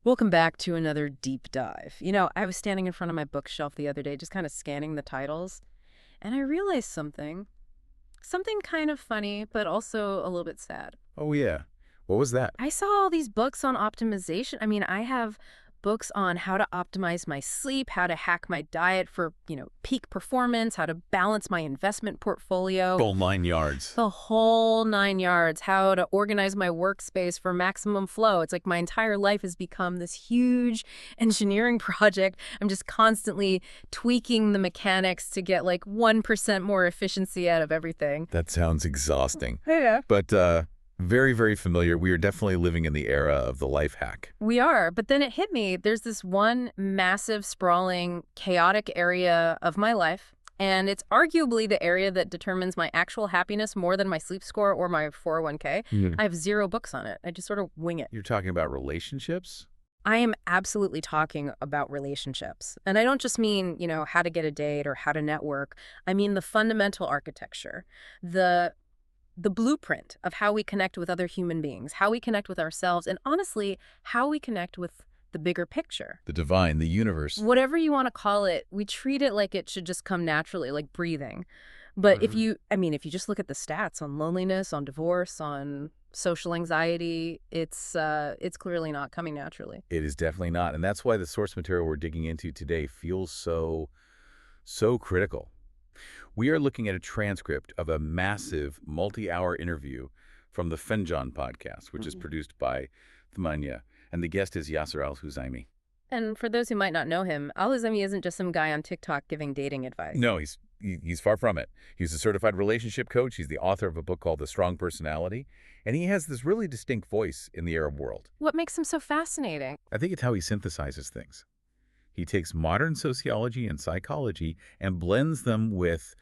Welcome back to another deep dive. I was standing in front of my bookshelf the other day, just kind of scanning the titles, and I realized something. Something kind of funny, but also a little bit sad. Oh, yeah. What was that? I saw all these books on optimization. I have books on how to optimize my sleep, how to hack my diet for, peak performance, how to balance my investment portfolio. Full 9 yards. The whole 9 yards, how to organize my workspace for maximum flow. It's like my entire life has become this huge engineering project. I'm just constantly tweaking the mechanics to get like 1% more efficiency out of everything. That sounds exhausting. Yeah. But very, very familiar. We are definitely living in the era of the life hack. We are, but then it hit me. There's this one massive, sprawling, chaotic area of my life, and it's arguably the area that determines my actual happiness more than my sleep score or my 401k. I have 0 books on it. I just sort of wing it. You're talking about relationships? I am absolutely talking about relationships. And I don't just mean, how to get a date or how to network. I mean the fundamental architecture, the blueprint of how we connect with other human beings, how we connect with ourselves, and honestly, how we connect with the bigger picture. The divine, the universe. Whatever you want to call it, we treat it like it should just come naturally, like breathing. But if you just look at the stats on loneliness, on divorce, on social anxiety, it's clearly not coming naturally. It is definitely not. And that's why the source material we're digging into today feels so critical. We are looking at a transcript of a massive multi-hour interview from the Fenjan podcast, which is produced by Thmania, and the guest is Yasser Al-Huzaymi. And for those who might not know him, Al-Huzaymi isn't just some guy on TikTok giving dating advice. No, he's far from it. He's a certified relationship coach. He's the author of a book called The Strong Personality, and he has this really distinct voice in the Arab world. What makes him so fascinating? I think it's how he synthesizes things. He takes modern sociology and psychology and blends them with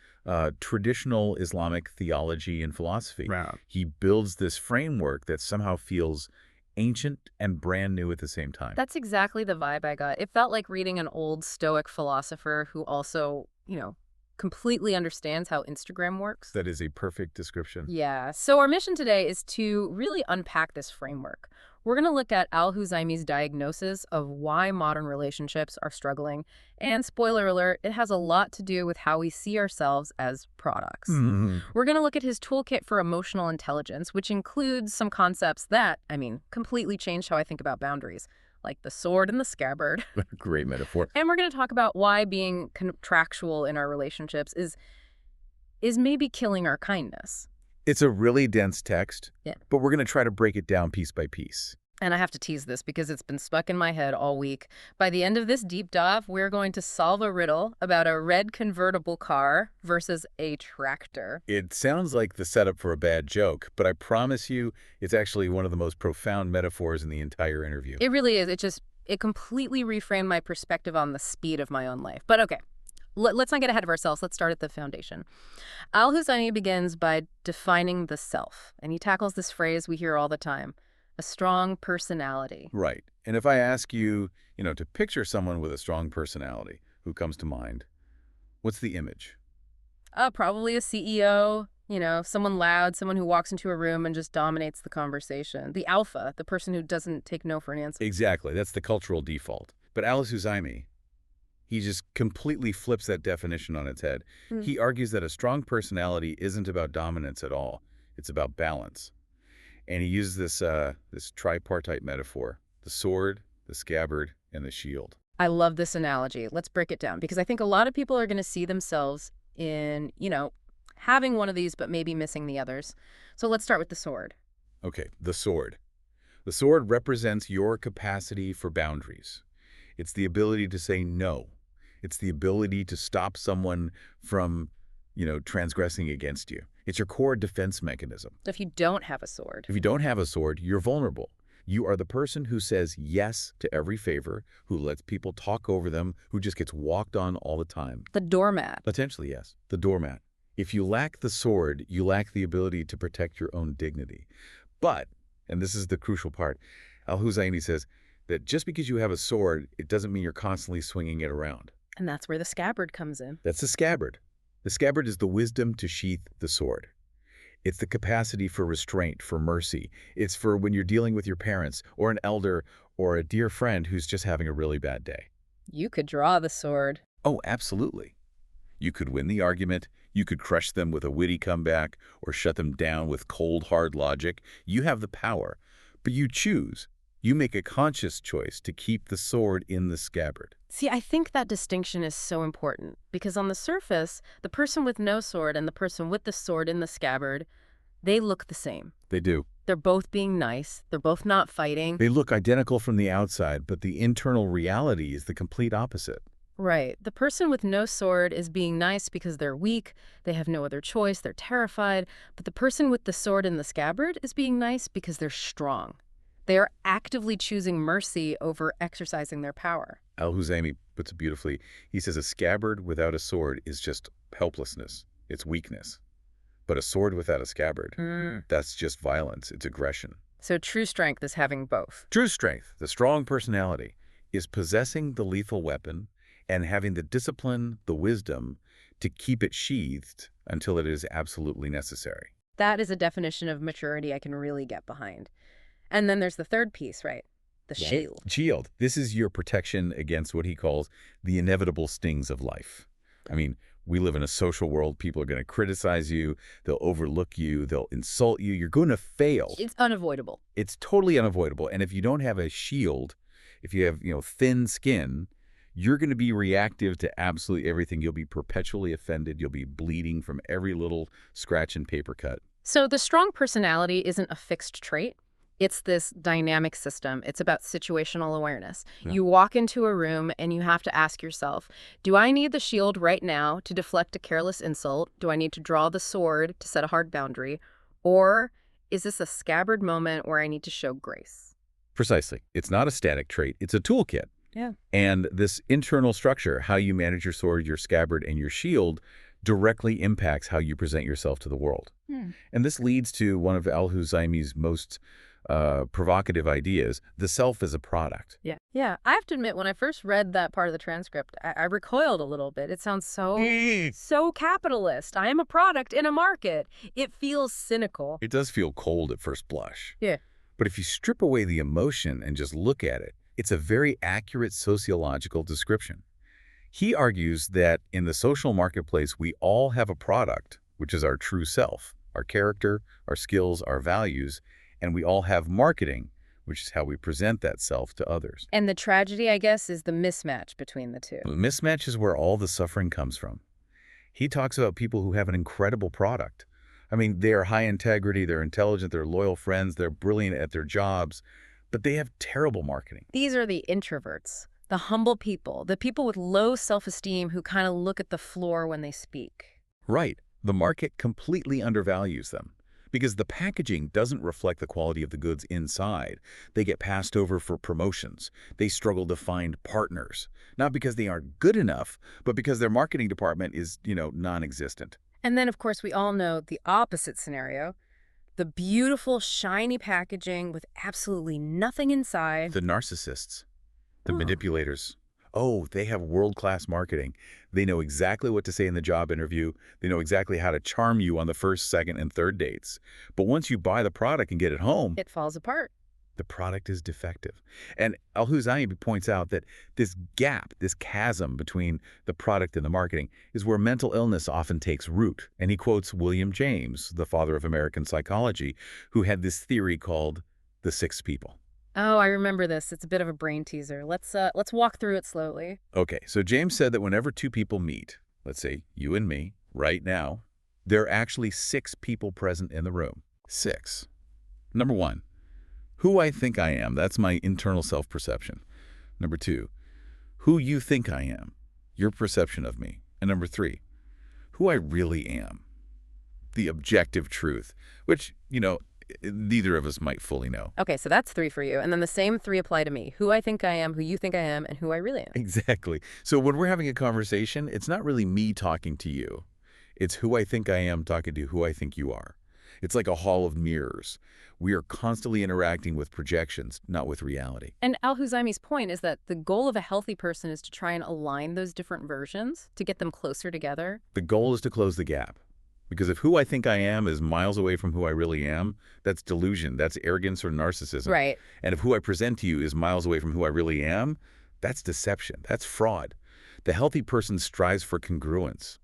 traditional Islamic theology and philosophy. Right. He builds this framework that somehow feels ancient and brand new at the same time. That's exactly the vibe I got. It felt like reading an old Stoic philosopher who also, completely understands how Instagram works. That is a perfect description. Yeah. So our mission today is to really unpack this framework. We're going to look at Al-Huzaymi's diagnosis of why modern relationships are struggling. And spoiler alert, it has a lot to do with how we see ourselves as products. We're going to look at his toolkit for emotional intelligence, which includes some concepts that, completely changed how I think about boundaries, like the sword and the scabbard. Great metaphor. And we're going to talk about why being contractual in our relationships is maybe killing our kindness. It's a really dense text, Yeah. but we're going to try to break it down piece by piece. And I have to tease this because it's been stuck in my head all week. By the end of this deep dive, we're going to solve a riddle about a red convertible car versus a tractor. It sounds like the setup for a bad joke, but I promise you it's actually one of the most profound metaphors in the entire interview. It really is. It completely reframed my perspective on the speed of my own life. But okay. Let's not get ahead of ourselves. Let's start at the foundation. Al-Huzaymi begins by defining the self, and he tackles this phrase we hear all the time, a strong personality. Right. And if I ask you, to picture someone with a strong personality, who comes to mind? What's the image? Probably a CEO, someone loud, someone who walks into a room and just dominates the conversation. The alpha, the person who doesn't take no for an answer. Exactly. That's the cultural default. But Al-Huzaymi, he just completely flips that definition on its head. He argues that a strong personality isn't about dominance at all. It's about balance. And he uses this tripartite metaphor, the sword, the scabbard, and the shield. I love this analogy. Let's break it down because I think a lot of people are going to see themselves in, having one of these but maybe missing the others. So let's start with the sword. Okay, the sword. The sword represents your capacity for boundaries. It's the ability to say no. It's the ability to stop someone from, transgressing against you. It's your core defense mechanism. So if you don't have a sword. If you don't have a sword, you're vulnerable. You are the person who says yes to every favor, who lets people talk over them, who just gets walked on all the time. The doormat. Potentially, yes. The doormat. If you lack the sword, you lack the ability to protect your own dignity. But, and this is the crucial part, Al-Huzaymi says that just because you have a sword, it doesn't mean you're constantly swinging it around. And that's where the scabbard comes in. That's the scabbard. The scabbard is the wisdom to sheath the sword. It's the capacity for restraint, for mercy. It's for when you're dealing with your parents or an elder or a dear friend who's just having a really bad day. You could draw the sword. Oh, absolutely. You could win the argument, you could crush them with a witty comeback, or shut them down with cold, hard logic. You have the power, but you choose. You make a conscious choice to keep the sword in the scabbard. See, I think that distinction is so important because on the surface, the person with no sword and the person with the sword in the scabbard, they look the same. They do. They're both being nice. They're both not fighting. They look identical from the outside, but the internal reality is the complete opposite. Right. The person with no sword is being nice because they're weak, they have no other choice, they're terrified. But the person with the sword in the scabbard is being nice because they're strong. They are actively choosing mercy over exercising their power. Al-Huzaymi puts it beautifully. He says a scabbard without a sword is just helplessness. It's weakness. But a sword without a scabbard, that's just violence. It's aggression. So true strength is having both. True strength, the strong personality, is possessing the lethal weapon and having the discipline, the wisdom, to keep it sheathed until it is absolutely necessary. That is a definition of maturity I can really get behind. And then there's the third piece, right? The shield. Shield. This is your protection against what he calls the inevitable stings of life. I mean, we live in a social world. People are going to criticize you. They'll overlook you. They'll insult you. You're going to fail. It's unavoidable. It's totally unavoidable. And if you don't have a shield, if you have, thin skin, you're going to be reactive to absolutely everything. You'll be perpetually offended. You'll be bleeding from every little scratch and paper cut. So the strong personality isn't a fixed trait. It's this dynamic system. It's about situational awareness. Yeah. You walk into a room and you have to ask yourself, do I need the shield right now to deflect a careless insult? Do I need to draw the sword to set a hard boundary? Or is this a scabbard moment where I need to show grace? Precisely. It's not a static trait. It's a toolkit. Yeah. And this internal structure, how you manage your sword, your scabbard, and your shield, directly impacts how you present yourself to the world. And this leads to one of Al-Huzaymi's most provocative ideas, the self as a product. Yeah. I have to admit, when I first read that part of the transcript, I recoiled a little bit. It sounds so capitalist. I am a product in a market. It feels cynical. It does feel cold at first blush. Yeah. But if you strip away the emotion and just look at it, it's a very accurate sociological description. He argues that in the social marketplace, we all have a product, which is our true self, our character, our skills, our values, and we all have marketing, which is how we present that self to others. And the tragedy, I guess, is the mismatch between the two. The mismatch is where all the suffering comes from. He talks about people who have an incredible product. I mean, they are high integrity, they're intelligent, they're loyal friends, they're brilliant at their jobs, but they have terrible marketing. These are the introverts, the humble people, the people with low self-esteem who kind of look at the floor when they speak. Right. The market completely undervalues them because the packaging doesn't reflect the quality of the goods inside. They get passed over for promotions. They struggle to find partners, not because they aren't good enough, but because their marketing department is, non-existent. And then, of course, we all know the opposite scenario. The beautiful, shiny packaging with absolutely nothing inside. The narcissists, the manipulators. Oh, they have world-class marketing. They know exactly what to say in the job interview. They know exactly how to charm you on the first, second, and third dates. But once you buy the product and get it home, It falls apart. the product is defective. And Al-Huzaymi points out that this gap, this chasm between the product and the marketing is where mental illness often takes root. And he quotes William James, the father of American psychology, who had this theory called the six people. Oh, I remember this. It's a bit of a brain teaser. Let's walk through it slowly. Okay, so James said that whenever two people meet, let's say you and me, right now, there are actually six people present in the room. Six. Number one, who I think I am. That's my internal self-perception. Number two, who you think I am. Your perception of me. And number three, who I really am. The objective truth, which, neither of us might fully know. Okay, so that's 3 for you. And then the same 3 apply to me. Who I think I am, who you think I am, and who I really am. Exactly. So when we're having a conversation, it's not really me talking to you. It's who I think I am talking to who I think you are. It's like a hall of mirrors. We are constantly interacting with projections, not with reality. And Al-Huzaymi's point is that the goal of a healthy person is to try and align those different versions to get them closer together. The goal is to close the gap. Because if who I think I am is miles away from who I really am, that's delusion, that's arrogance or narcissism. Right. And if who I present to you is miles away from who I really am, that's deception, that's fraud. The healthy person strives for congruence.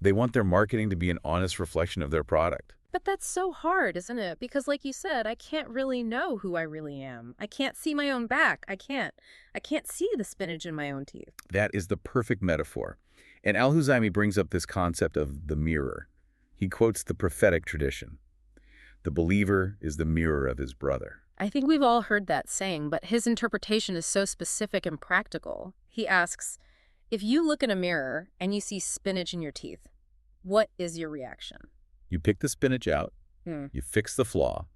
They want their marketing to be an honest reflection of their product. But that's so hard, isn't it? Because like you said, I can't really know who I really am. I can't see my own back. I can't see the spinach in my own teeth. That is the perfect metaphor. And Al-Huzaymi brings up this concept of the mirror. He quotes the prophetic tradition. The believer is the mirror of his brother. I think we've all heard that saying, but his interpretation is so specific and practical. He asks, if you look in a mirror and you see spinach in your teeth, what is your reaction? You pick the spinach out, you fix the flaw,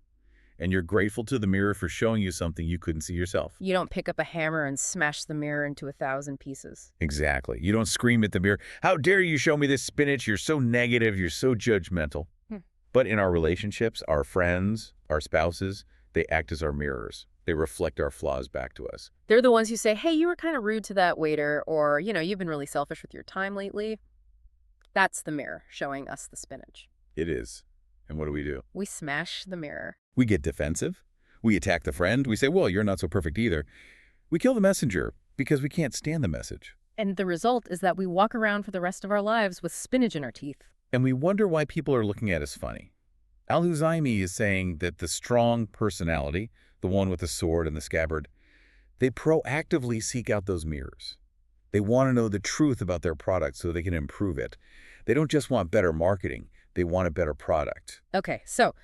and you're grateful to the mirror for showing you something you couldn't see yourself. You don't pick up a hammer and smash the mirror into 1,000 pieces. Exactly. You don't scream at the mirror, how dare you show me this spinach? You're so negative. You're so judgmental. But in our relationships, our friends, our spouses, they act as our mirrors. They reflect our flaws back to us. They're the ones who say, hey, you were kind of rude to that waiter, or, you've been really selfish with your time lately. That's the mirror showing us the spinach. It is. And what do? We smash the mirror. We get defensive. We attack the friend. We say, well, you're not so perfect either. We kill the messenger because we can't stand the message. And the result is that we walk around for the rest of our lives with spinach in our teeth. And we wonder why people are looking at us funny. Al-Huzaymi is saying that the strong personality, the one with the sword and the scabbard, they proactively seek out those mirrors. They want to know the truth about their product so they can improve it. They don't just want better marketing. They want a better product. Okay, so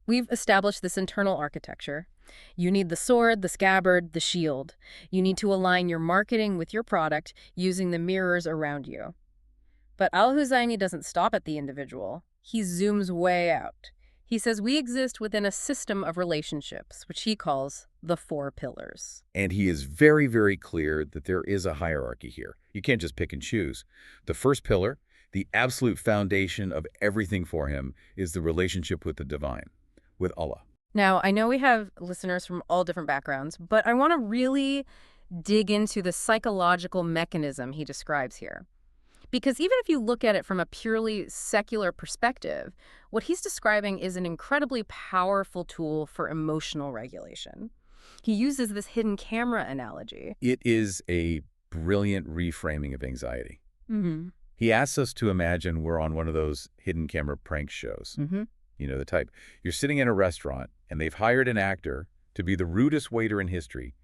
we've established this internal architecture. You need the sword, the scabbard, the shield. You need to align your marketing with your product using the mirrors around you. But Al-Huzaymi doesn't stop at the individual. He zooms way out. He says we exist within a system of relationships, which he calls the 4 pillars. And he is very, very clear that there is a hierarchy here. You can't just pick and choose. The first pillar, the absolute foundation of everything for him, is the relationship with the divine, with Allah. Now, I know we have listeners from all different backgrounds, but I want to really dig into the psychological mechanism he describes here. Because even if you look at it from a purely secular perspective, what he's describing is an incredibly powerful tool for emotional regulation. He uses this hidden camera analogy. It is a brilliant reframing of anxiety. Mm-hmm. He asks us to imagine we're on one of those hidden camera prank shows. Mm-hmm. You know, the type. You're sitting in a restaurant, and they've hired an actor to be the rudest waiter in history.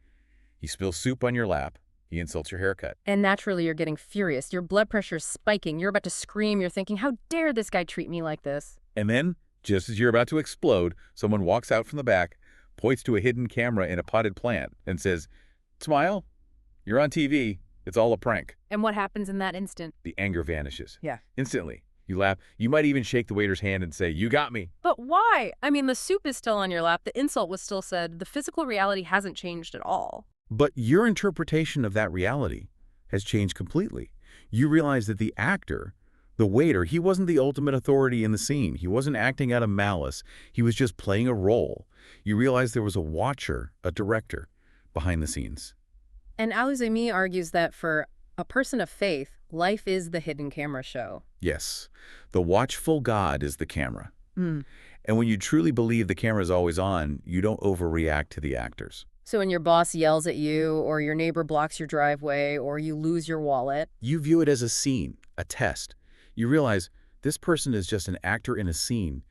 He spills soup on your lap. He insults your haircut. And naturally, you're getting furious. Your blood pressure's spiking. You're about to scream. You're thinking, how dare this guy treat me like this? And then, just as you're about to explode, someone walks out from the back, points to a hidden camera in a potted plant, and says, smile, you're on TV. It's all a prank. And what happens in that instant? The anger vanishes. Yeah. Instantly. You laugh. You might even shake the waiter's hand and say, you got me. But why? I mean, the soup is still on your lap. The insult was still said. The physical reality hasn't changed at all. But your interpretation of that reality has changed completely. You realize that the actor, the waiter, he wasn't the ultimate authority in the scene. He wasn't acting out of malice. He was just playing a role. You realize there was a watcher, a director, behind the scenes. And Al-Huzaymi argues that for a person of faith, life is the hidden camera show. Yes. The watchful God is the camera. Mm. And when you truly believe the camera is always on, you don't overreact to the actors. So when your boss yells at you, or your neighbor blocks your driveway, or you lose your wallet, you view it as a scene, a test. You realize this person is just an actor in a scene,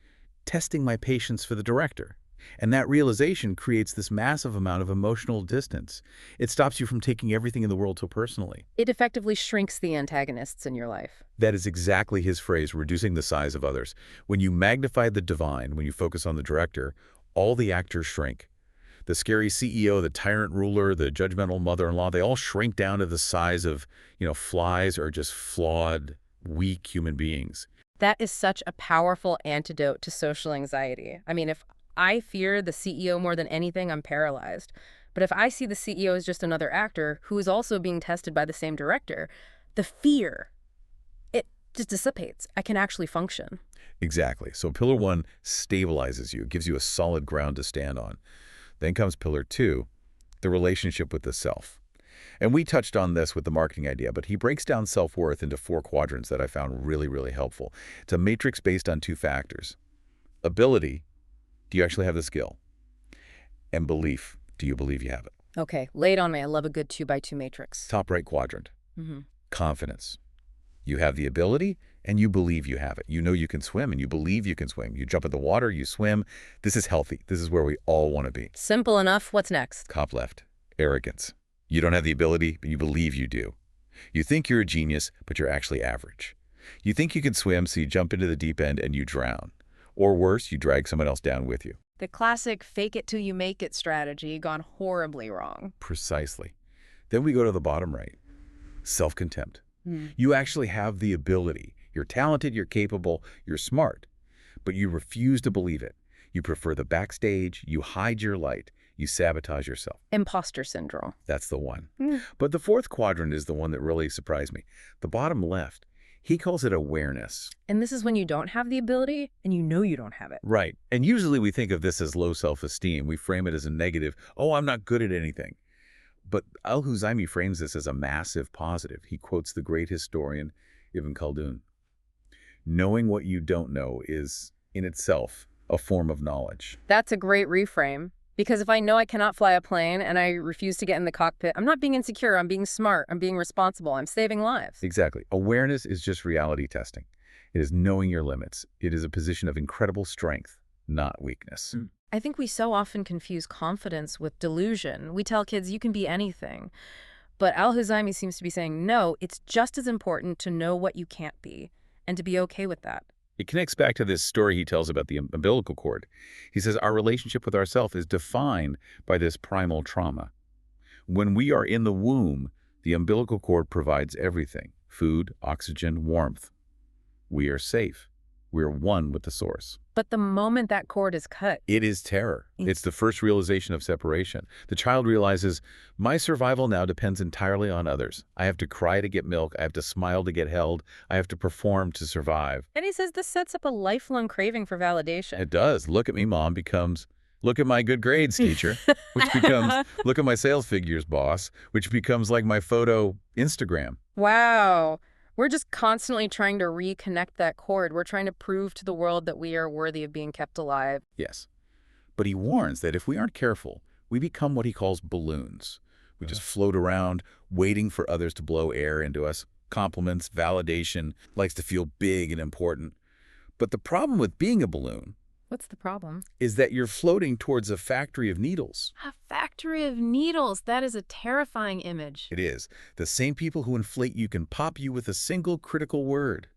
testing my patience for the director. And that realization creates this massive amount of emotional distance. It stops you from taking everything in the world so personally. It effectively shrinks the antagonists in your life. That is exactly his phrase, reducing the size of others. When you magnify the divine, when you focus on the director, all the actors shrink. The scary CEO, the tyrant ruler, the judgmental mother-in-law, they all shrink down to the size of, flies or just flawed, weak human beings. That is such a powerful antidote to social anxiety. I mean, if I fear the CEO more than anything, I'm paralyzed. But if I see the CEO as just another actor who is also being tested by the same director, the fear, it just dissipates. I can actually function. Exactly. So pillar 1 stabilizes you, gives you a solid ground to stand on. Then comes pillar 2, the relationship with the self. And we touched on this with the marketing idea, but he breaks down self-worth into 4 quadrants that I found really, really helpful. It's a matrix based on 2 factors. Ability, do you actually have the skill? And belief, do you believe you have it? Okay, lay it on me. I love a good 2x2 matrix. Top right quadrant, Mm-hmm. confidence. You have the ability and you believe you have it. You know you can swim and you believe you can swim. You jump in the water, you swim. This is healthy. This is where we all want to be. Simple enough. What's next? Top left, arrogance. You don't have the ability, but you believe you do. You think you're a genius, but you're actually average. You think you can swim, so you jump into the deep end and you drown. Or worse, you drag someone else down with you. The classic fake it till you make it strategy gone horribly wrong. Precisely. Then we go to the bottom right, self-contempt. You actually have the ability. You're talented, you're capable, you're smart, but you refuse to believe it. You prefer the backstage, you hide your light, you sabotage yourself. Imposter syndrome. That's the one. But the 4th quadrant is the one that really surprised me. The bottom left, he calls it awareness. And this is when you don't have the ability and you know you don't have it. Right. And usually we think of this as low self-esteem. We frame it as a negative. Oh, I'm not good at anything. But Al-Huzaymi frames this as a massive positive. He quotes the great historian Ibn Khaldun. Knowing what you don't know is, in itself, a form of knowledge. That's a great reframe. Because if I know I cannot fly a plane and I refuse to get in the cockpit, I'm not being insecure, I'm being smart, I'm being responsible, I'm saving lives. Exactly. Awareness is just reality testing. It is knowing your limits. It is a position of incredible strength, not weakness. I think we so often confuse confidence with delusion. We tell kids you can be anything. But Al-Huzaymi seems to be saying, no, it's just as important to know what you can't be and to be okay with that. It connects back to this story he tells about the umbilical cord. He says our relationship with ourself is defined by this primal trauma. When we are in the womb, the umbilical cord provides everything: food, oxygen, warmth. We are safe. We are one with the source. But the moment that cord is cut, it is terror. It's the first realization of separation. The child realizes, my survival now depends entirely on others. I have to cry to get milk. I have to smile to get held. I have to perform to survive. And he says this sets up a lifelong craving for validation. It does. Look at me, Mom, becomes, look at my good grades, teacher, which becomes, look at my sales figures, boss, which becomes like my photo Instagram. Wow. We're just constantly trying to reconnect that cord. We're trying to prove to the world that we are worthy of being kept alive. Yes. But he warns that if we aren't careful, we become what he calls balloons. We just float around, waiting for others to blow air into us. Compliments, validation, likes to feel big and important. But the problem with being a balloon, what's the problem? Is that you're floating towards a factory of needles. A factory of needles. That is a terrifying image. It is. The same people who inflate you can pop you with a single critical word.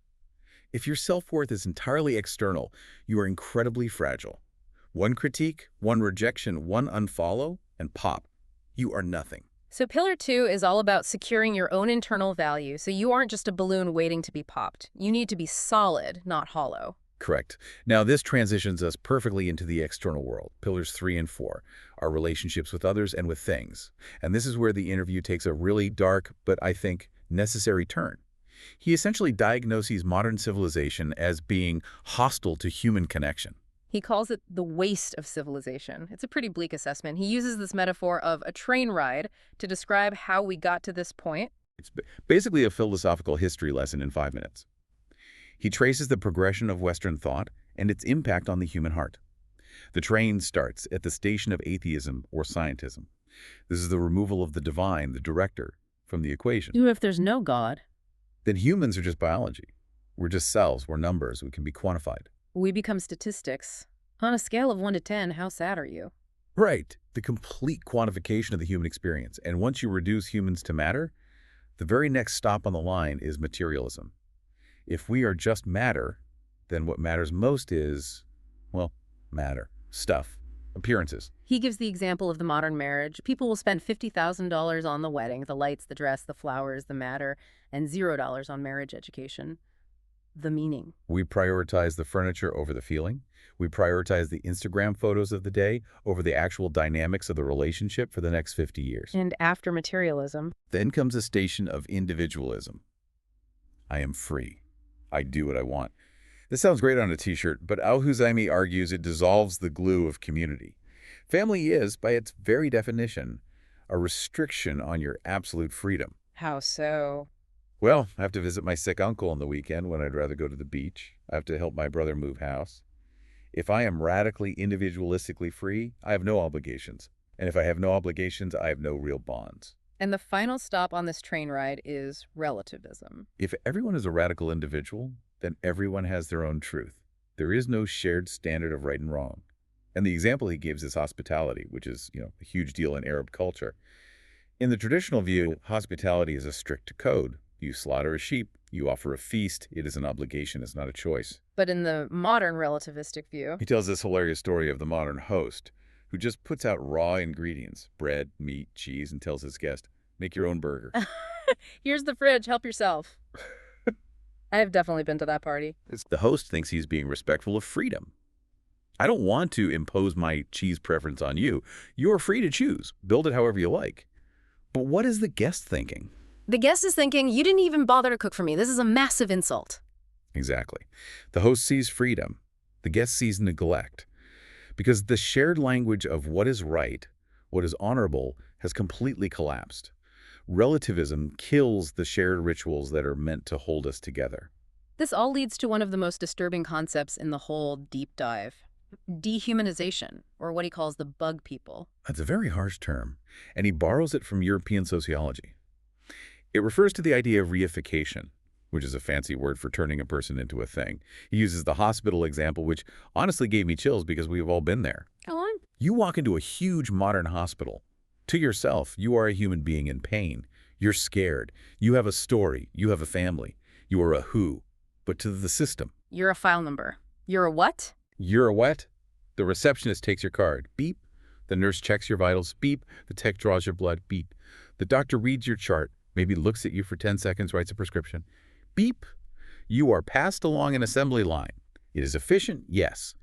If your self-worth is entirely external, you are incredibly fragile. One critique, one rejection, one unfollow, and pop. You are nothing. So Pillar 2 is all about securing your own internal value, so you aren't just a balloon waiting to be popped. You need to be solid, not hollow. Correct. Now, this transitions us perfectly into the external world, pillars 3 and 4, our relationships with others and with things. And this is where the interview takes a really dark, but I think necessary turn. He essentially diagnoses modern civilization as being hostile to human connection. He calls it the waste of civilization. It's a pretty bleak assessment. He uses this metaphor of a train ride to describe how we got to this point. It's basically a philosophical history lesson in 5 minutes. He traces the progression of Western thought and its impact on the human heart. The train starts at the station of atheism or scientism. This is the removal of the divine, the director, from the equation. If there's no God, then humans are just biology. We're just cells, we're numbers, we can be quantified. We become statistics. On a scale of 1 to 10, how sad are you? Right. The complete quantification of the human experience. And once you reduce humans to matter, the very next stop on the line is materialism. If we are just matter, then what matters most is, well, matter, stuff, appearances. He gives the example of the modern marriage. People will spend $50,000 on the wedding, the lights, the dress, the flowers, the matter, and $0 on marriage education. The meaning. We prioritize the furniture over the feeling. We prioritize the Instagram photos of the day over the actual dynamics of the relationship for the next 50 years. And after materialism, then comes a station of individualism. I am free. I do what I want. This sounds great on a t-shirt, but Al-Huzaymi argues it dissolves the glue of community. Family is, by its very definition, a restriction on your absolute freedom. How so? Well, I have to visit my sick uncle on the weekend when I'd rather go to the beach. I have to help my brother move house. If I am radically individualistically free, I have no obligations. And if I have no obligations, I have no real bonds. And the final stop on this train ride is relativism. If everyone is a radical individual, then everyone has their own truth. There is no shared standard of right and wrong. And the example he gives is hospitality, which is, a huge deal in Arab culture. In the traditional view, hospitality is a strict code. You slaughter a sheep, you offer a feast, it is an obligation, it's not a choice. But in the modern relativistic view, He tells this hilarious story of the modern host who just puts out raw ingredients, bread, meat, cheese, and tells his guest, make your own burger. here's the fridge, help yourself. I have definitely been to that party. The host thinks he's being respectful of freedom. I don't want to impose my cheese preference on you. You're free to choose. Build it however you like. But what is the guest thinking? The guest is thinking, you didn't even bother to cook for me. This is a massive insult. Exactly. The host sees freedom. The guest sees neglect. Because the shared language of what is right, what is honorable, has completely collapsed. Relativism kills the shared rituals that are meant to hold us together. This all leads to one of the most disturbing concepts in the whole deep dive. Dehumanization, or what he calls the bug people. That's a very harsh term, and he borrows it from European sociology. It refers to the idea of reification, which is a fancy word for turning a person into a thing. He uses the hospital example, which honestly gave me chills because we've all been there. Go on. You walk into a huge modern hospital. To yourself, you are a human being in pain. You're scared. You have a story. You have a family. You are a who. But to the system, You're a file number. You're a what? you're a what? The receptionist takes your card. Beep. The nurse checks your vitals. Beep. The tech draws your blood. Beep. The doctor reads your chart, maybe looks at you for 10 seconds, writes a prescription. Beep. You are passed along an assembly line. It is efficient, yes,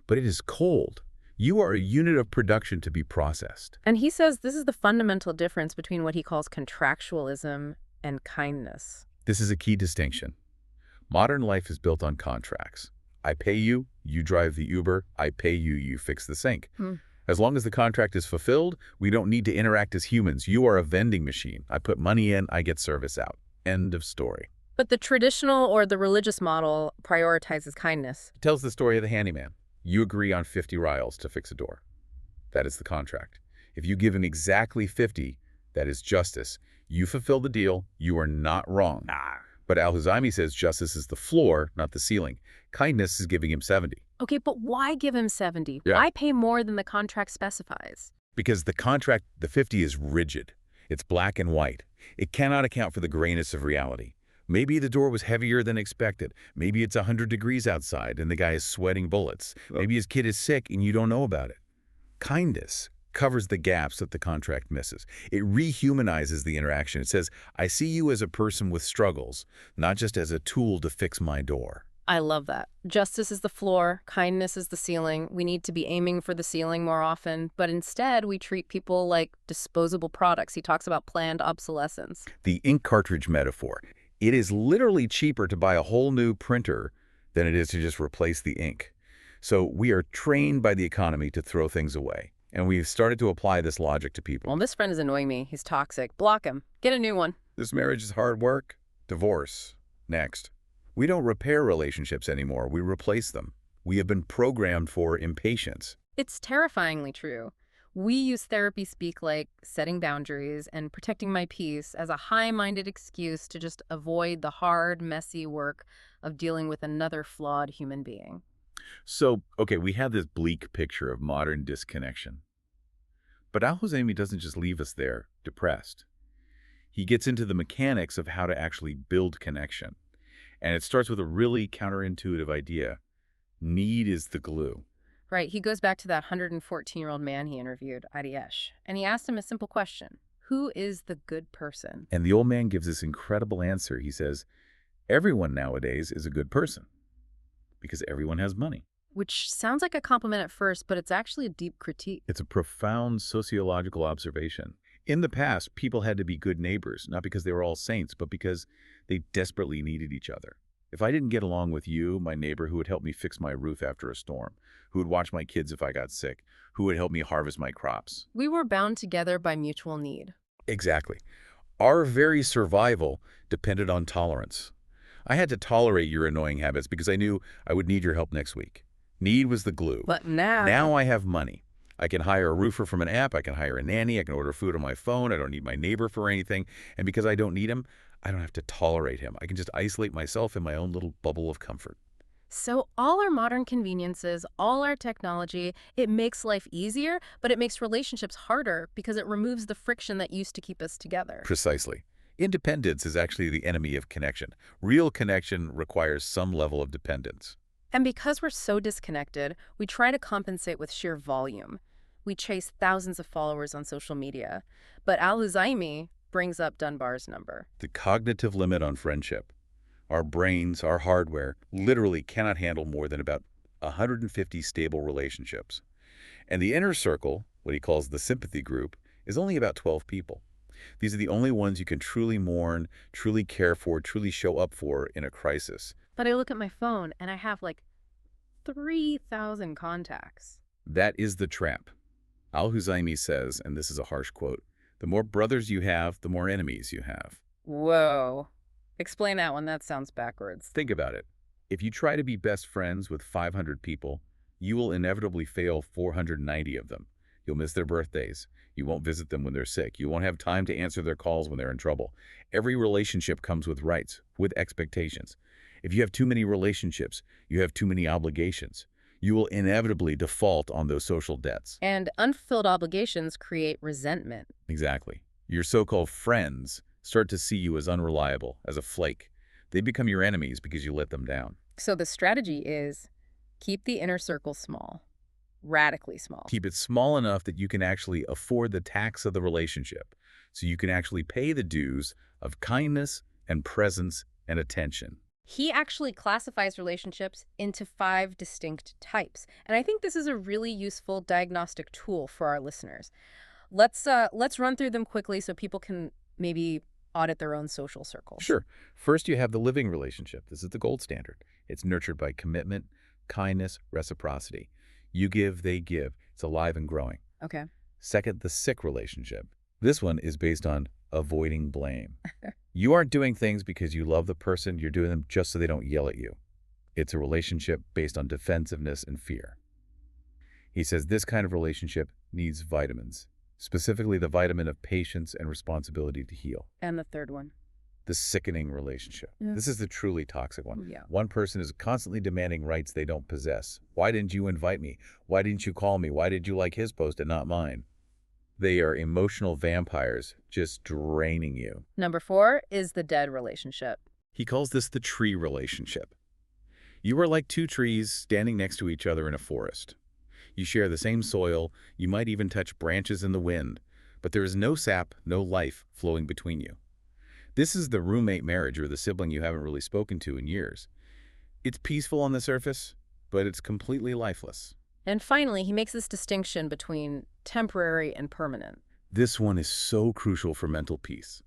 but it is cold. You are a unit of production to be processed. And he says this is the fundamental difference between what he calls contractualism and kindness. This is a key distinction. Modern life is built on contracts. I pay you, you drive the Uber. I pay you, you fix the sink. As long as the contract is fulfilled, we don't need to interact as humans. You are a vending machine. I put money in, I get service out. End of story. But the traditional or the religious model prioritizes kindness. It tells the story of the handyman. You agree on 50 rials to fix a door. That is the contract. If you give him exactly 50, that is justice. You fulfill the deal. You are not wrong. But Al-Huzami says justice is the floor, not the ceiling. Kindness is giving him 70. Okay, but why give him 70? Yeah. Why pay more than the contract specifies? Because the contract, the 50, is rigid. It's black and white. It cannot account for the grayness of reality. Maybe the door was heavier than expected. Maybe it's 100 degrees outside and the guy is sweating bullets. Maybe his kid is sick and you don't know about it. Kindness covers the gaps that the contract misses. It rehumanizes the interaction. It says, I see you as a person with struggles, not just as a tool to fix my door. I love that. Justice is the floor, kindness is the ceiling. We need to be aiming for the ceiling more often, but instead we treat people like disposable products. He talks about planned obsolescence. The ink cartridge metaphor. It is literally cheaper to buy a whole new printer than it is to just replace the ink. So we are trained by the economy to throw things away. And we've started to apply this logic to people. Well, this friend is annoying me. He's toxic. Block him. Get a new one. This marriage is hard work. Divorce. Next. We don't repair relationships anymore. We replace them. We have been programmed for impatience. It's terrifyingly true. We use therapy speak like setting boundaries and protecting my peace as a high-minded excuse to just avoid the hard, messy work of dealing with another flawed human being. So, okay, we have this bleak picture of modern disconnection. But Al-Huzami doesn't just leave us there, depressed. He gets into the mechanics of how to actually build connection. And it starts with a really counterintuitive idea. Need is the glue. Right, he goes back to that 114-year-old man he interviewed, Ariesh, and he asked him a simple question. Who is the good person? And the old man gives this incredible answer. He says, everyone nowadays is a good person because everyone has money. Which sounds like a compliment at first, but it's actually a deep critique. It's a profound sociological observation. In the past, people had to be good neighbors, not because they were all saints, but because they desperately needed each other. If I didn't get along with you, my neighbor who would help me fix my roof after a storm, who would watch my kids if I got sick, who would help me harvest my crops. We were bound together by mutual need. Exactly. Our very survival depended on tolerance. I had to tolerate your annoying habits because I knew I would need your help next week. Need was the glue. But now... Now I have money. I can hire a roofer from an app. I can hire a nanny. I can order food on my phone. I don't need my neighbor for anything. And because I don't need him, I don't have to tolerate him. I can just isolate myself in my own little bubble of comfort. So all our modern conveniences, all our technology, it makes life easier, but it makes relationships harder because it removes the friction that used to keep us together. Precisely. Independence is actually the enemy of connection. Real connection requires some level of dependence. And because we're so disconnected, we try to compensate with sheer volume. We chase thousands of followers on social media. But Al-Huzaymi brings up Dunbar's number. The cognitive limit on friendship. Our brains, our hardware, literally cannot handle more than about 150 stable relationships. And the inner circle, what he calls the sympathy group, is only about 12 people. These are the only ones you can truly mourn, truly care for, truly show up for in a crisis. But I look at my phone and I have like 3,000 contacts. That is the trap. Al-Huzaymi says, and this is a harsh quote, the more brothers you have, the more enemies you have. Whoa. Explain that one. That sounds backwards. Think about it. If you try to be best friends with 500 people, you will inevitably fail 490 of them. You'll miss their birthdays. You won't visit them when they're sick. You won't have time to answer their calls when they're in trouble. Every relationship comes with rights, with expectations. If you have too many relationships, you have too many obligations. You will inevitably default on those social debts. And unfulfilled obligations create resentment. Exactly. Your so-called friends start to see you as unreliable, as a flake. They become your enemies because you let them down. So the strategy is keep the inner circle small, radically small. Keep it small enough that you can actually afford the tax of the relationship, so you can actually pay the dues of kindness and presence and attention. He actually classifies relationships into 5 distinct types. And I think this is a really useful diagnostic tool for our listeners. Let's run through them quickly so people can maybe audit their own social circles. Sure. First, you have the living relationship. This is the gold standard. It's nurtured by commitment, kindness, reciprocity. You give, they give. It's alive and growing. Okay. Second, the sick relationship. This one is based on avoiding blame. You aren't doing things because you love the person. You're doing them just so they don't yell at you. It's a relationship based on defensiveness and fear. He says this kind of relationship needs vitamins, specifically the vitamin of patience and responsibility to heal. And the third one? The sickening relationship. Yeah. This is the truly toxic one. Yeah. One person is constantly demanding rights they don't possess. Why didn't you invite me? Why didn't you call me? Why did you like his post and not mine? They are emotional vampires, just draining you. Number 4 is the dead relationship. He calls this the tree relationship. You are like 2 trees standing next to each other in a forest. You share the same soil, you might even touch branches in the wind, but there is no sap, no life flowing between you. This is the roommate marriage or the sibling you haven't really spoken to in years. It's peaceful on the surface, but it's completely lifeless. And finally, he makes this distinction between temporary and permanent. This one is so crucial for mental peace.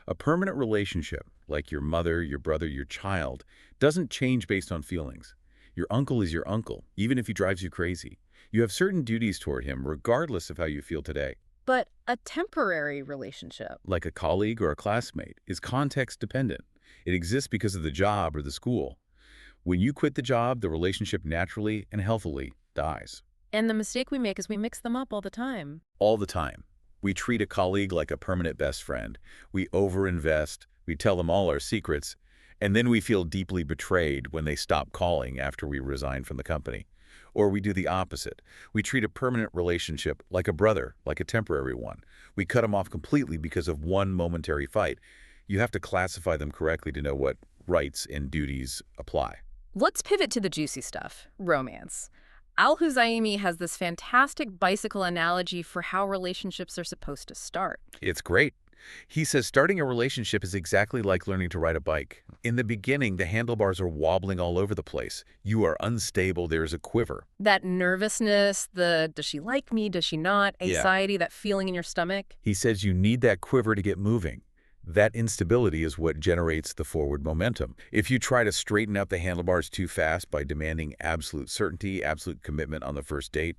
A permanent relationship, like your mother, your brother, your child, doesn't change based on feelings. Your uncle is your uncle, even if he drives you crazy. You have certain duties toward him, regardless of how you feel today. But a temporary relationship, Like a colleague or a classmate, is context dependent. It exists because of the job or the school. When you quit the job, the relationship naturally and healthily dies. and the mistake we make is we mix them up all the time. All the time. We treat a colleague like a permanent best friend. We overinvest. We tell them all our secrets. And then we feel deeply betrayed when they stop calling after we resign from the company. Or we do the opposite. We treat a permanent relationship like a brother, like a temporary one. We cut them off completely because of one momentary fight. You have to classify them correctly to know what rights and duties apply. Let's pivot to the juicy stuff, romance. Al-Huzaymi has this fantastic bicycle analogy for how relationships are supposed to start. It's great. He says starting a relationship is exactly like learning to ride a bike. In the beginning, the handlebars are wobbling all over the place. You are unstable. There is a quiver. That nervousness, the does she like me, does she not, anxiety, that feeling in your stomach. He says you need that quiver to get moving. That instability is what generates the forward momentum. If you try to straighten out the handlebars too fast by demanding absolute certainty, absolute commitment on the first date,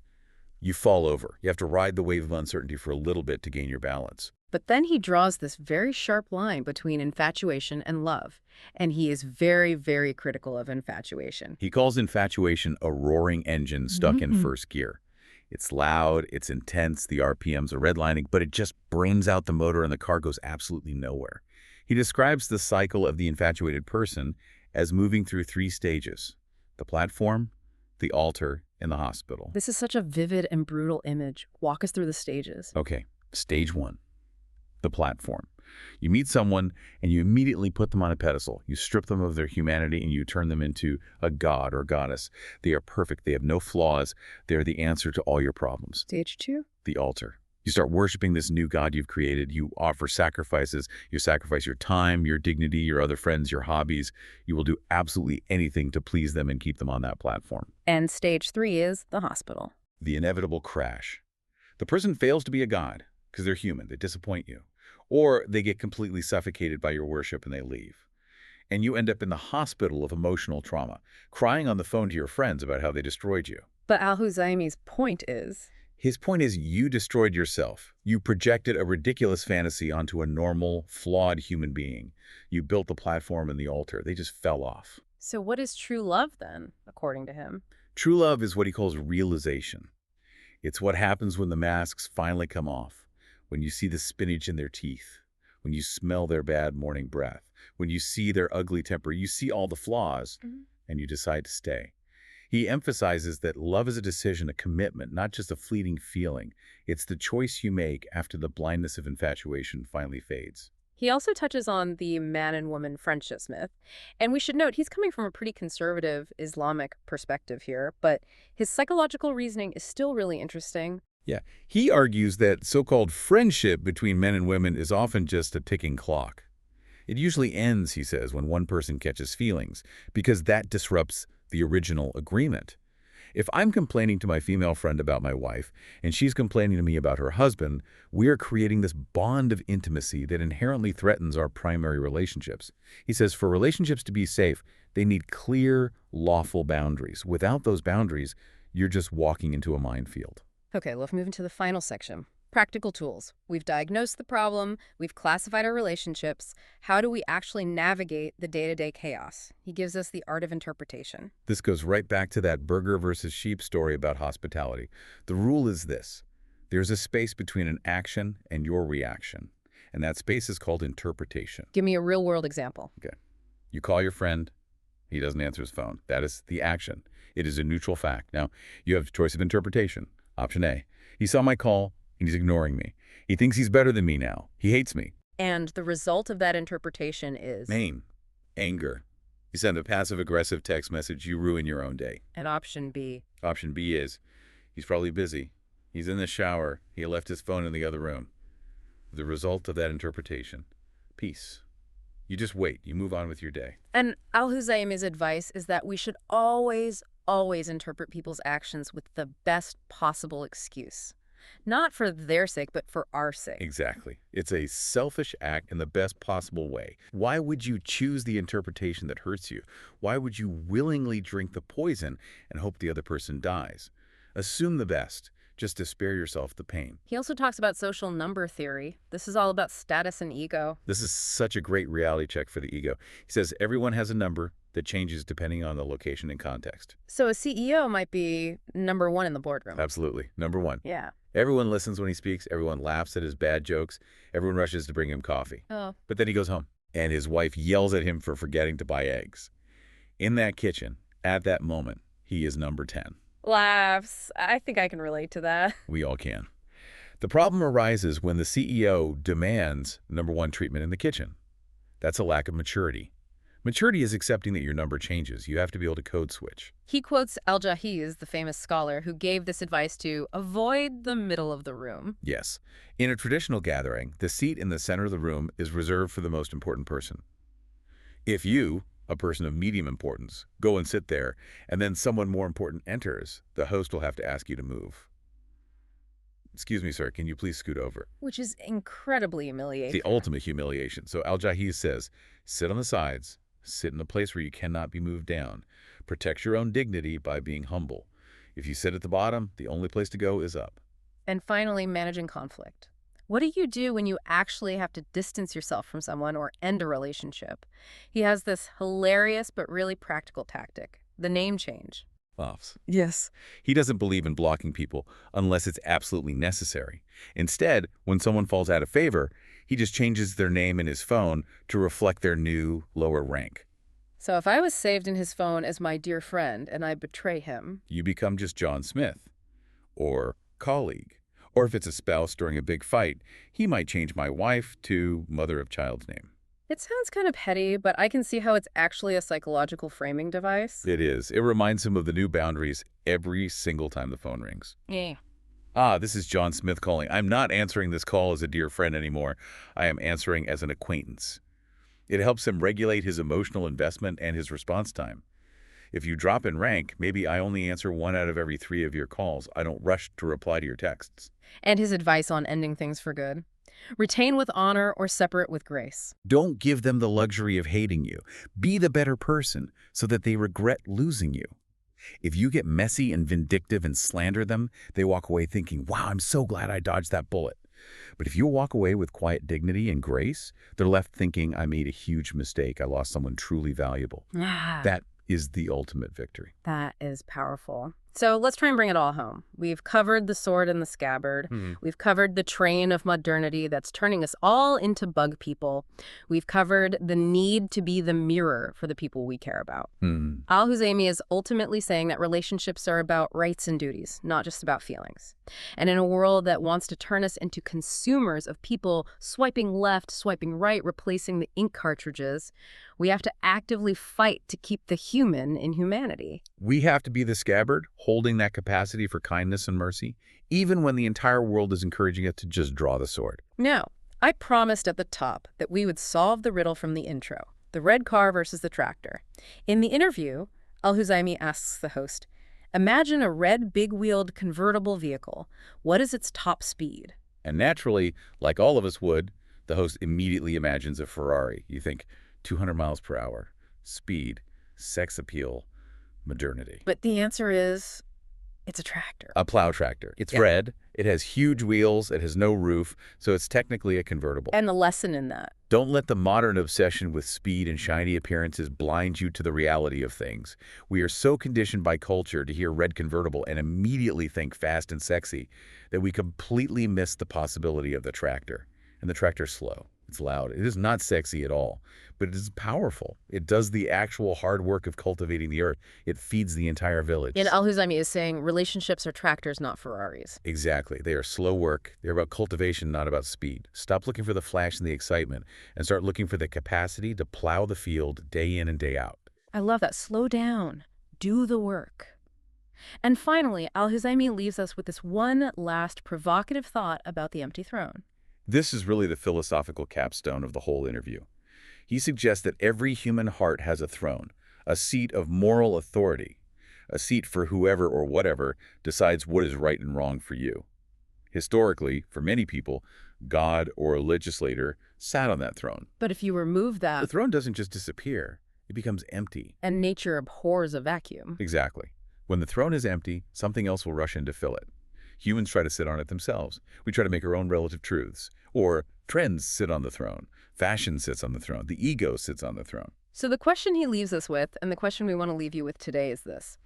you fall over. You have to ride the wave of uncertainty for a little bit to gain your balance. But then he draws this very sharp line between infatuation and love. And he is very, very critical of infatuation. He calls infatuation a roaring engine stuck in first gear. It's loud, it's intense, the RPMs are redlining, but it just burns out the motor and the car goes absolutely nowhere. He describes the cycle of the infatuated person as moving through 3 stages: the platform, the altar, and the hospital. This is such a vivid and brutal image. Walk us through the stages. Okay, stage 1. The platform. You meet someone and you immediately put them on a pedestal. You strip them of their humanity and you turn them into a god or goddess. They are perfect. They have no flaws. They're the answer to all your problems. Stage 2? The altar. You start worshiping this new god you've created. You offer sacrifices. You sacrifice your time, your dignity, your other friends, your hobbies. You will do absolutely anything to please them and keep them on that platform. And stage 3 is the hospital. The inevitable crash. The person fails to be a god because they're human. They disappoint you. Or they get completely suffocated by your worship and they leave. And you end up in the hospital of emotional trauma, crying on the phone to your friends about how they destroyed you. But Al-Huzaymi's point is... His point is you destroyed yourself. You projected a ridiculous fantasy onto a normal, flawed human being. You built the platform and the altar. They just fell off. So what is true love then, according to him? True love is what he calls realization. It's what happens when the masks finally come off. When you see the spinach in their teeth, when you smell their bad morning breath, when you see their ugly temper, you see all the flaws, and you decide to stay. He emphasizes that love is a decision, a commitment, not just a fleeting feeling. It's the choice you make after the blindness of infatuation finally fades. He also touches on the man and woman friendship myth. And we should note, he's coming from a pretty conservative Islamic perspective here, but his psychological reasoning is still really interesting. Yeah, he argues that so-called friendship between men and women is often just a ticking clock. It usually ends, he says, when one person catches feelings, because that disrupts the original agreement. If I'm complaining to my female friend about my wife, and she's complaining to me about her husband, we are creating this bond of intimacy that inherently threatens our primary relationships. He says for relationships to be safe, they need clear, lawful boundaries. Without those boundaries, you're just walking into a minefield. Okay, let's move into the final section. Practical tools. We've diagnosed the problem. We've classified our relationships. How do we actually navigate the day-to-day chaos? He gives us the art of interpretation. This goes right back to that burger versus sheep story about hospitality. The rule is this. There's a space between an action and your reaction, and that space is called interpretation. Give me a real-world example. Okay. You call your friend. He doesn't answer his phone. That is the action. It is a neutral fact. Now, you have a choice of interpretation. Option A. He saw my call, and he's ignoring me. He thinks he's better than me now. He hates me. And the result of that interpretation is... Anger. You send a passive-aggressive text message, you ruin your own day. And option B? Option B is, he's probably busy. He's in the shower. He left his phone in the other room. The result of that interpretation, peace. You just wait. You move on with your day. And Al-Huzaymi's advice is that we should always interpret people's actions with the best possible excuse. Not for their sake, but for our sake. Exactly. It's a selfish act in the best possible way. Why would you choose the interpretation that hurts you? Why would you willingly drink the poison and hope the other person dies? Assume the best, just to spare yourself the pain. He also talks about social number theory. This is all about status and ego. This is such a great reality check for the ego. He says everyone has a number that changes depending on the location and context. So a CEO might be number 1 in the boardroom. Absolutely. Number 1. Yeah. Everyone listens when he speaks. Everyone laughs at his bad jokes. Everyone rushes to bring him coffee. Oh. But then he goes home, and his wife yells at him for forgetting to buy eggs. In that kitchen, at that moment, he is number 10. Laughs. I think I can relate to that. We all can. The problem arises when the CEO demands number 1 treatment in the kitchen. That's a lack of maturity. Maturity is accepting that your number changes. You have to be able to code switch. He quotes Al-Jahiz, the famous scholar, who gave this advice to avoid the middle of the room. Yes. In a traditional gathering, the seat in the center of the room is reserved for the most important person. If you, a person of medium importance, go and sit there, and then someone more important enters, the host will have to ask you to move. Excuse me, sir, can you please scoot over? which is incredibly It's the humiliating. ultimate humiliation. So Al-Jahiz says, sit on the sides, sit in a place where you cannot be moved down. Protect your own dignity by being humble. If you sit at the bottom, the only place to go is up. And finally, managing conflict. What do you do when you actually have to distance yourself from someone or end a relationship? He has this hilarious but really practical tactic, the name change. Laughs. Yes. He doesn't believe in blocking people unless it's absolutely necessary. Instead, when someone falls out of favor, he just changes their name in his phone to reflect their new, lower rank. So if I was saved in his phone as my dear friend and I betray him, You become just John Smith. Or colleague. Or if it's a spouse during a big fight, he might change my wife to mother of child's name. it sounds kind of petty, but I can see how it's actually a psychological framing device. It is. It reminds him of the new boundaries every single time the phone rings. Yeah. Ah, this is John Smith calling. I'm not answering this call as a dear friend anymore. I am answering as an acquaintance. It helps him regulate his emotional investment and his response time. If you drop in rank, maybe I only answer 1 out of every 3 of your calls. I don't rush to reply to your texts. And his advice on ending things for good. Retain with honor or separate with grace. Don't give them the luxury of hating you. Be the better person so that they regret losing you. If you get messy and vindictive and slander them, they walk away thinking, wow, I'm so glad I dodged that bullet. But if you walk away with quiet dignity and grace, they're left thinking, I made a huge mistake. I lost someone truly valuable. That is the ultimate victory. That is powerful. So let's try and bring it all home. We've covered the sword and the scabbard. We've covered the train of modernity that's turning us all into bug people. We've covered the need to be the mirror for the people we care about. Al-Huzaymi is ultimately saying that relationships are about rights and duties, not just about feelings. And in a world that wants to turn us into consumers of people swiping left, swiping right, replacing the ink cartridges, we have to actively fight to keep the human in humanity. We have to be the scabbard, holding that capacity for kindness and mercy, even when the entire world is encouraging us to just draw the sword. Now, I promised at the top that we would solve the riddle from the intro, the red car versus the tractor. In the interview, Al-Huzaymi asks the host, imagine a red big-wheeled convertible vehicle. What is its top speed? And naturally, like all of us would, the host immediately imagines a Ferrari. You think 200 miles per hour, speed, sex appeal, modernity. But the answer is, it's a tractor. A plow tractor. It's Yeah. red, it has huge wheels, it has no roof, so it's technically a convertible. And the lesson in that. Don't let the modern obsession with speed and shiny appearances blind you to the reality of things. We are so conditioned by culture to hear red convertible and immediately think fast and sexy that we completely miss the possibility of the tractor. And the tractor's slow. It's loud. It is not sexy at all, but it is powerful. It does the actual hard work of cultivating the earth. It feeds the entire village. And Al-Huzaymi is saying relationships are tractors, not Ferraris. Exactly. They are slow work. They're about cultivation, not about speed. Stop looking for the flash and the excitement and start looking for the capacity to plow the field day in and day out. I love that. Slow down. Do the work. And finally, Al-Huzaymi leaves us with this one last provocative thought about the empty throne. This is really the philosophical capstone of the whole interview. He suggests that every human heart has a throne, a seat of moral authority, a seat for whoever or whatever decides what is right and wrong for you. Historically, for many people, God or a legislator sat on that throne. But if you remove The that, throne doesn't just disappear, it becomes empty. and nature abhors a vacuum. Exactly. When the throne is empty, something else will rush in to fill it. Humans try to sit on it themselves. We try to make our own relative truths. Or trends sit on the throne. Fashion sits on the throne. The ego sits on the throne. So the question he leaves us with, and the question we want to leave you with today is this.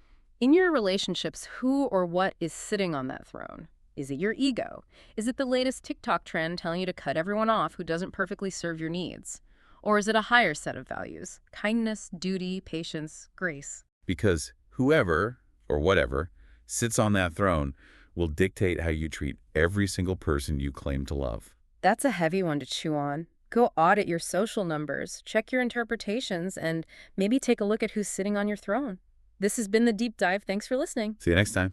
In your relationships, who or what is sitting on that throne? Is it your ego? Is it the latest TikTok trend telling you to cut everyone off who doesn't perfectly serve your needs? Or is it a higher set of values? Kindness, duty, patience, grace. Because whoever, or whatever, sits on that throne will dictate how you treat every single person you claim to love. That's a heavy one to chew on. Go audit your social numbers, check your interpretations, and maybe take a look at who's sitting on your throne. This has been The Deep Dive. Thanks for listening. See you next time.